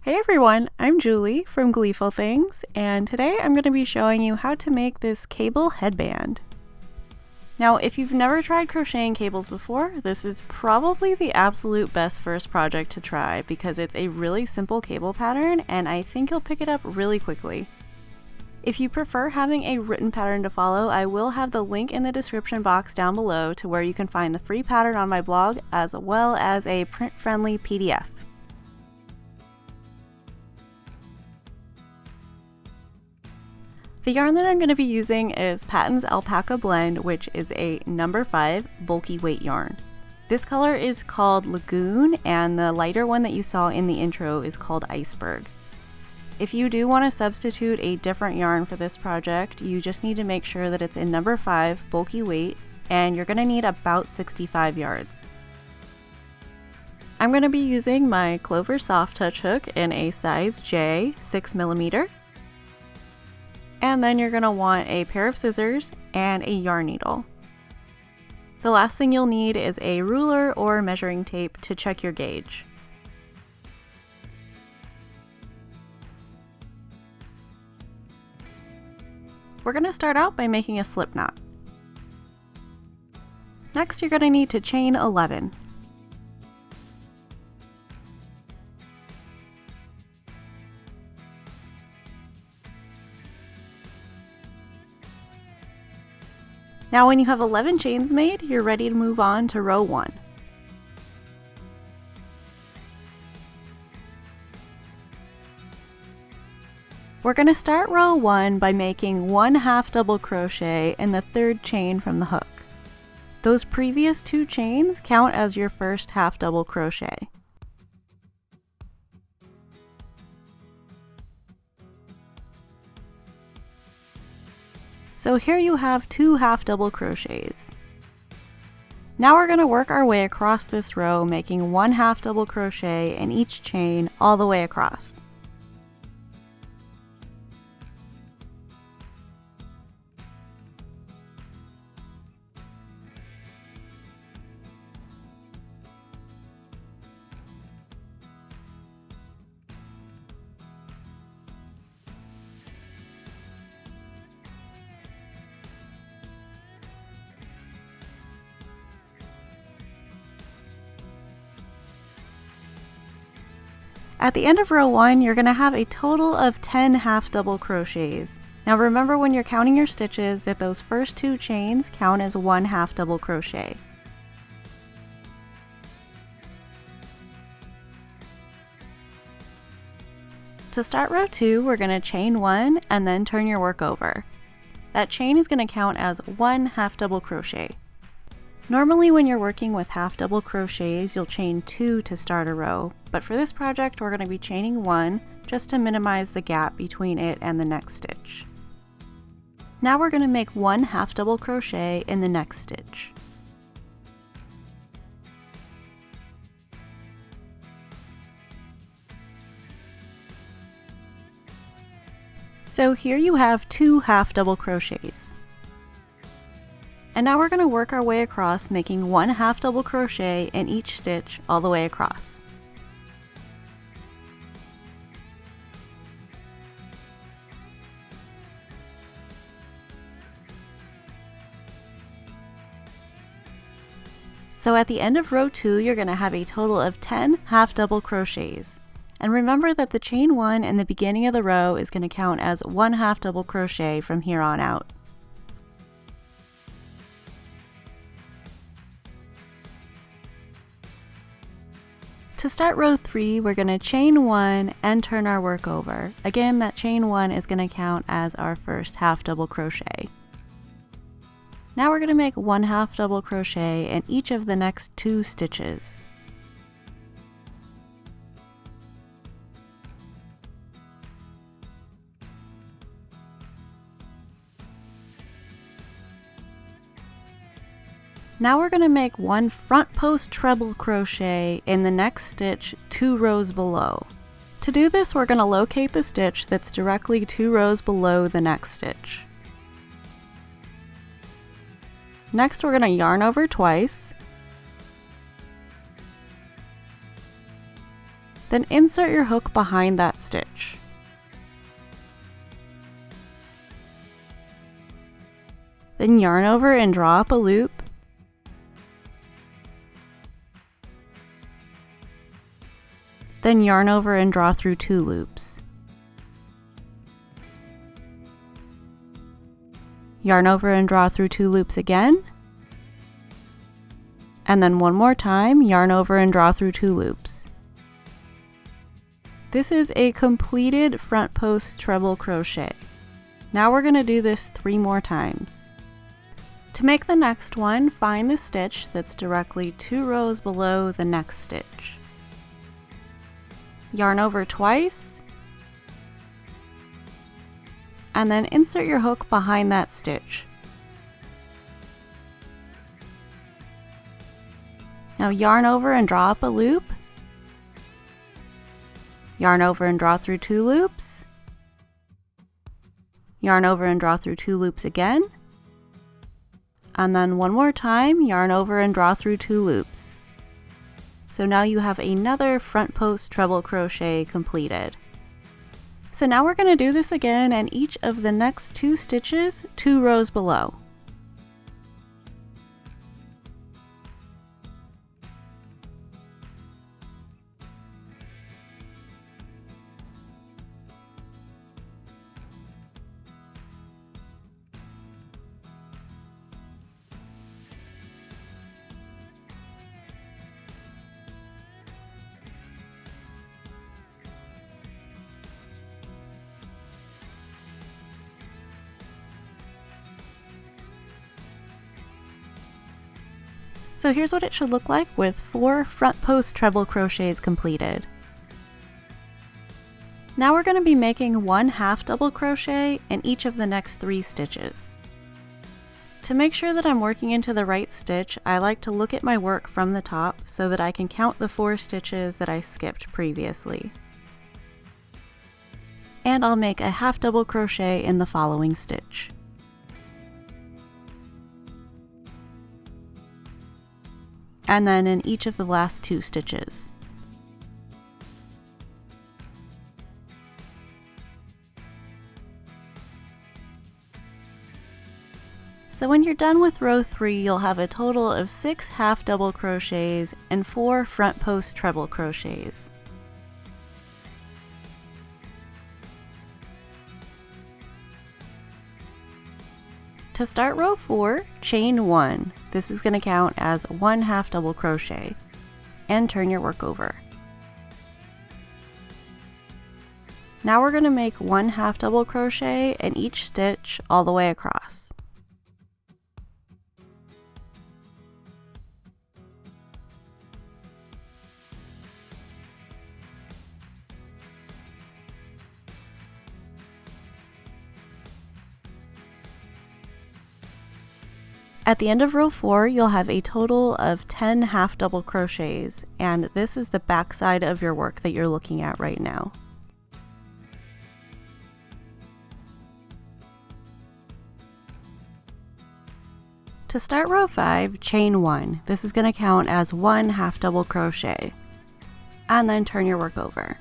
Hey everyone, I'm Julie from Gleeful Things, and today I'm going to be showing you how to make this cable headband. Now, if you've never tried crocheting cables before, this is probably the absolute best first project to try because it's a really simple cable pattern and I think you'll pick it up really quickly. If you prefer having a written pattern to follow, I will have the link in the description box down below to where you can find the free pattern on my blog as well as a print-friendly PDF. The yarn that I'm going to be using is Patton's Alpaca Blend, which is a number 5 bulky weight yarn. This color is called Lagoon, and the lighter one that you saw in the intro is called Iceberg. If you do want to substitute a different yarn for this project, you just need to make sure that it's in number 5 bulky weight, and you're going to need about 65 yards. I'm going to be using my Clover Soft Touch hook in a size J, 6mm. And then you're going to want a pair of scissors and a yarn needle. The last thing you'll need is a ruler or measuring tape to check your gauge. We're going to start out by making a slip knot. Next, you're going to need to chain 11. Now when you have 11 chains made, you're ready to move on to row 1. We're going to start row 1 by making 1 half double crochet in the 3rd chain from the hook. Those previous 2 chains count as your first half double crochet. So here you have 2 half double crochets. Now we're going to work our way across this row, making 1 half double crochet in each chain all the way across. At the end of row 1, you're going to have a total of 10 half double crochets. Now remember when you're counting your stitches that those first 2 chains count as 1 half double crochet. To start row 2, we're going to chain 1 and then turn your work over. That chain is going to count as 1 half double crochet. Normally when you're working with half double crochets, you'll chain 2 to start a row, but for this project we're going to be chaining 1 just to minimize the gap between it and the next stitch. Now we're going to make 1 half double crochet in the next stitch. So here you have 2 half double crochets. And now we're going to work our way across, making 1 half double crochet in each stitch all the way across. So at the end of row 2, you're going to have a total of 10 half double crochets. And remember that the chain 1 in the beginning of the row is going to count as 1 half double crochet from here on out. To start row 3, we're going to chain 1 and turn our work over. Again, that chain 1 is going to count as our first half double crochet. Now we're going to make 1 half double crochet in each of the next 2 stitches. Now we're going to make 1 front post treble crochet in the next stitch 2 rows below. To do this, we're going to locate the stitch that's directly 2 rows below the next stitch. Next, we're going to yarn over twice. Then insert your hook behind that stitch. Then yarn over and draw up a loop. Then yarn over and draw through 2 loops. Yarn over and draw through 2 loops again. And then one more time, yarn over and draw through 2 loops. This is a completed front post treble crochet. Now we're going to do this 3 more times. To make the next one, find the stitch that's directly 2 rows below the next stitch. Yarn over twice, and then insert your hook behind that stitch. Now yarn over and draw up a loop, yarn over and draw through 2 loops, yarn over and draw through 2 loops again, and then one more time, yarn over and draw through 2 loops. So now you have another front post treble crochet completed. So now we're going to do this again in each of the next 2 stitches, 2 rows below. So here's what it should look like with 4 front post treble crochets completed. Now we're going to be making 1 half double crochet in each of the next 3 stitches. To make sure that I'm working into the right stitch, I like to look at my work from the top so that I can count the 4 stitches that I skipped previously. And I'll make a half double crochet in the following stitch. And then in each of the last 2 stitches. So when you're done with row 3, you'll have a total of 6 half double crochets and 4 front post treble crochets. To start row 4, chain 1. This is going to count as 1 half double crochet, and turn your work over. Now we're going to make 1 half double crochet in each stitch all the way across. At the end of row 4, you'll have a total of 10 half double crochets, and this is the back side of your work that you're looking at right now. To start row 5, chain 1. This is going to count as 1 half double crochet, and then turn your work over.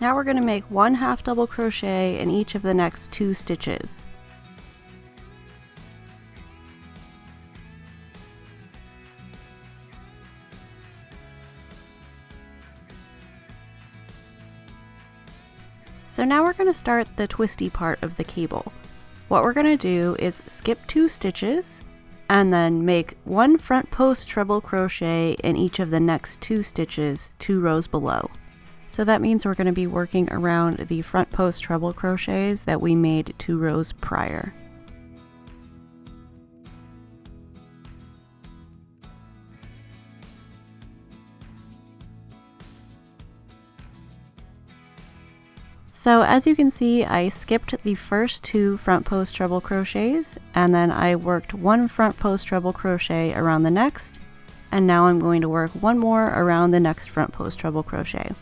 Now we're going to make 1 half double crochet in each of the next 2 stitches. So now we're going to start the twisty part of the cable. What we're going to do is skip 2 stitches and then make 1 front post treble crochet in each of the next 2 stitches 2 rows below. So that means we're going to be working around the front post treble crochets that we made 2 rows prior. So as you can see, I skipped the first 2 front post treble crochets, and then I worked 1 front post treble crochet around the next, and now I'm going to work 1 more around the next front post treble crochet.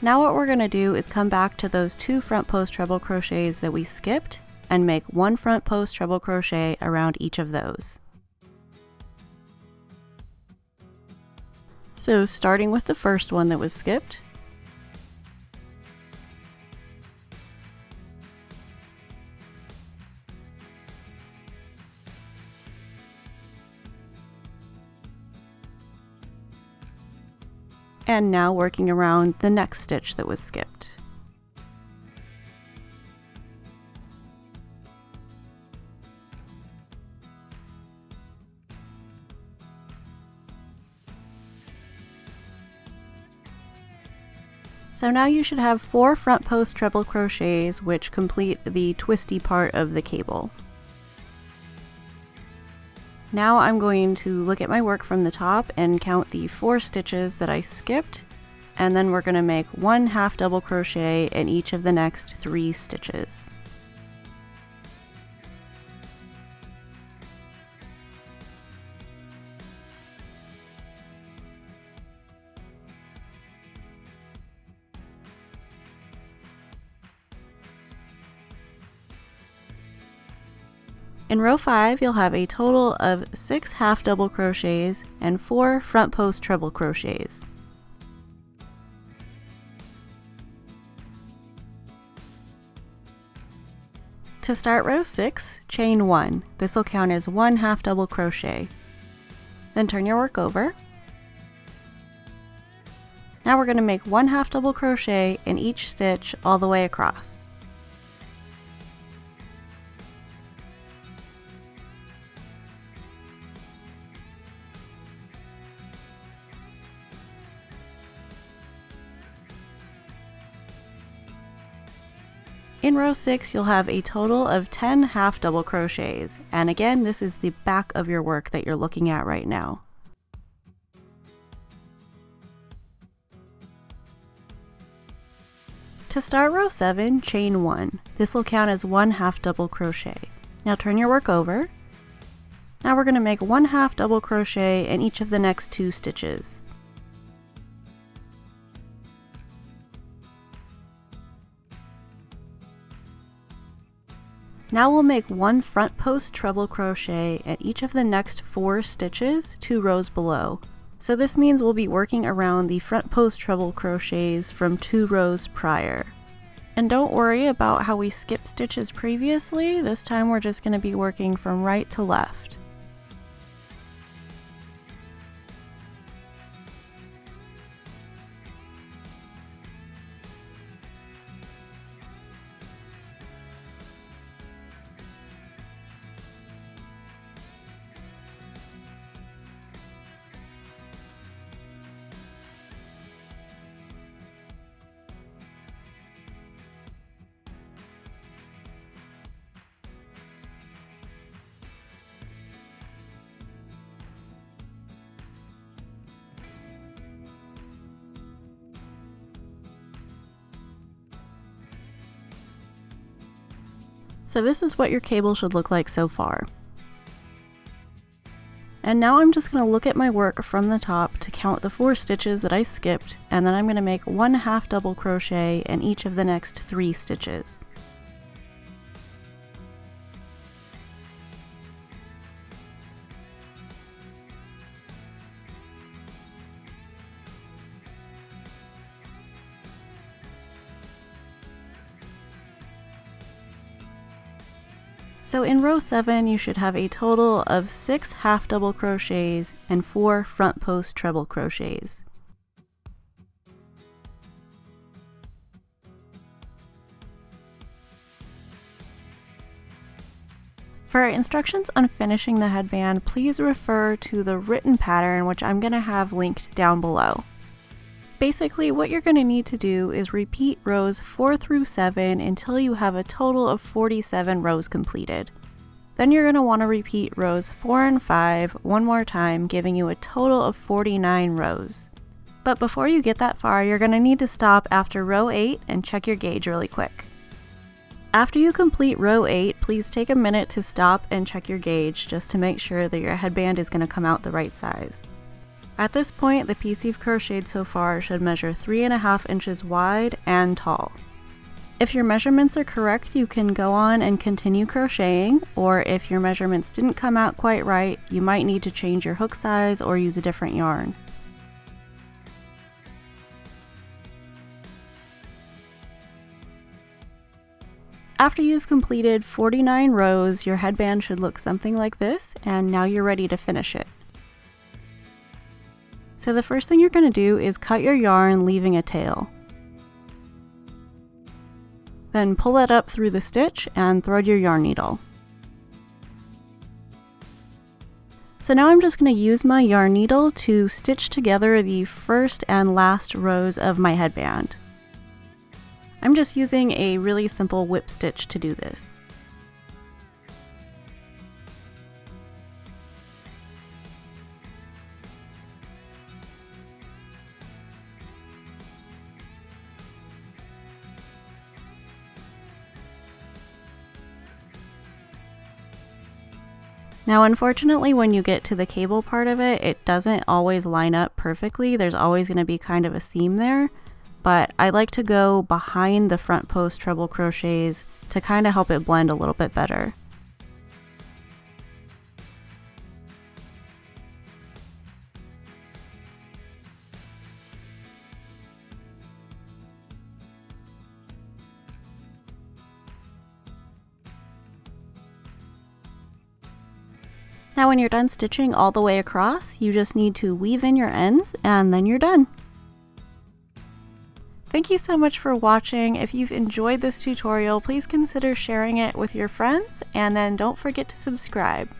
Now what we're going to do is come back to those 2 front post treble crochets that we skipped and make 1 front post treble crochet around each of those. So starting with the first one that was skipped, and now working around the next stitch that was skipped. So now you should have 4 front post treble crochets, which complete the twisty part of the cable. Now I'm going to look at my work from the top and count the 4 stitches that I skipped, and then we're going to make 1 half double crochet in each of the next 3 stitches. In row 5, you'll have a total of 6 half double crochets and 4 front post treble crochets. To start row 6, chain 1. This will count as 1 half double crochet. Then turn your work over. Now we're going to make 1 half double crochet in each stitch all the way across. In row 6, you'll have a total of 10 half double crochets, and again, this is the back of your work that you're looking at right now. To start row 7, chain 1. This will count as 1 half double crochet. Now turn your work over. Now we're going to make 1 half double crochet in each of the next 2 stitches. Now we'll make 1 front post treble crochet at each of the next 4 stitches 2 rows below. So this means we'll be working around the front post treble crochets from 2 rows prior. And don't worry about how we skipped stitches previously, this time we're just going to be working from right to left. So this is what your cable should look like so far. And now I'm just going to look at my work from the top to count the 4 stitches that I skipped, and then I'm going to make 1 half double crochet in each of the next 3 stitches. So in row 7, you should have a total of 6 half double crochets and 4 front post treble crochets. For instructions on finishing the headband, please refer to the written pattern, which I'm going to have linked down below. Basically, what you're going to need to do is repeat rows 4 through 7 until you have a total of 47 rows completed. Then you're going to want to repeat rows 4 and 5 one more time, giving you a total of 49 rows. But before you get that far, you're going to need to stop after row 8 and check your gauge really quick. After you complete row 8, please take a minute to stop and check your gauge just to make sure that your headband is going to come out the right size. At this point, the piece you've crocheted so far should measure 3.5 inches wide and tall. If your measurements are correct, you can go on and continue crocheting, or if your measurements didn't come out quite right, you might need to change your hook size or use a different yarn. After you've completed 49 rows, your headband should look something like this, and now you're ready to finish it. So the first thing you're going to do is cut your yarn, leaving a tail. Then pull it up through the stitch and thread your yarn needle. So now I'm just going to use my yarn needle to stitch together the first and last rows of my headband. I'm just using a really simple whip stitch to do this. Now unfortunately, when you get to the cable part of it, it doesn't always line up perfectly. There's always going to be kind of a seam there, but I like to go behind the front post treble crochets to kind of help it blend a little bit better. Now when you're done stitching all the way across, you just need to weave in your ends and then you're done. Thank you so much for watching. If you've enjoyed this tutorial, please consider sharing it with your friends, and then don't forget to subscribe.